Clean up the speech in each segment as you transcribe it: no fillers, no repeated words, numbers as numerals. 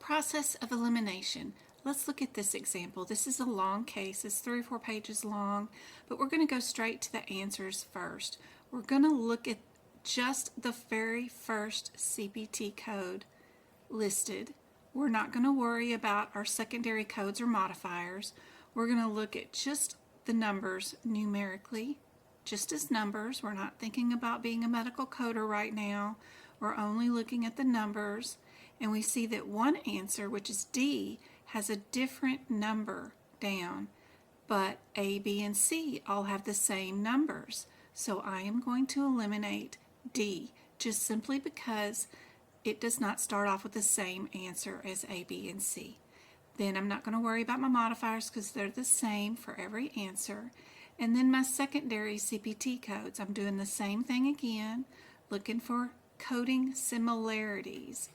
process of elimination. Let's look at this example. This is a long case. It's 3 or 4 pages long, but we're going to go straight to the answers first. We're going to look at just the very first CPT code listed. We're not going to worry about our secondary codes or modifiers. We're going to look at just the numbers numerically, just as numbers. We're not thinking about being a medical coder right now. We're only looking at the numbers, and we see that one answer, which is D, has a different number down, but A, B, and C all have the same numbers. So I am going to eliminate D, just simply because it does not start off with the same answer as A, B, and C. Then I'm not going to worry about my modifiers because they're the same for every answer. And then my secondary CPT codes, I'm doing the same thing again, looking for coding similarities.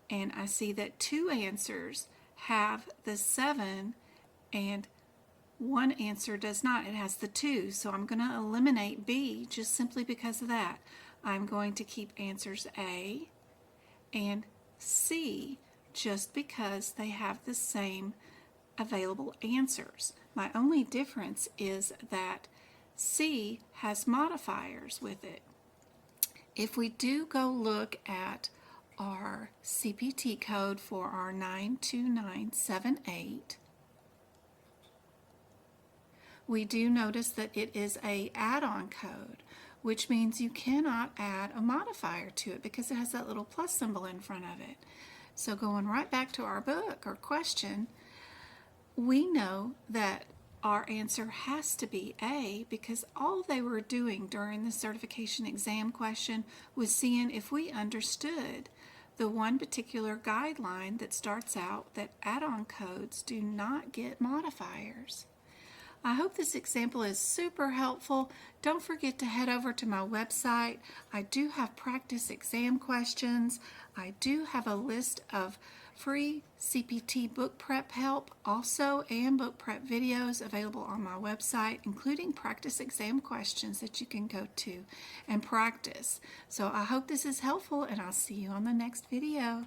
And I see that 2 answers have the 7 and one answer does not. It has the 2. So I'm going to eliminate B just simply because of that. I'm going to keep answers A and C just because they have the same available answers. My only difference is that C has modifiers with it. If we do go look at our CPT code for our 92978, we do notice that it is a add-on code, which means you cannot add a modifier to it because it has that little plus symbol in front of it. So going right back to our book or question, we know that our answer has to be A because all they were doing during the certification exam question was seeing if we understood the one particular guideline that starts out that add-on codes do not get modifiers. I hope this example is super helpful. Don't forget to head over to my website. I do have practice exam questions. I do have a list of free CPT book prep help also and book prep videos available on my website, including practice exam questions that you can go to and practice. So I hope this is helpful, and I'll see you on the next video.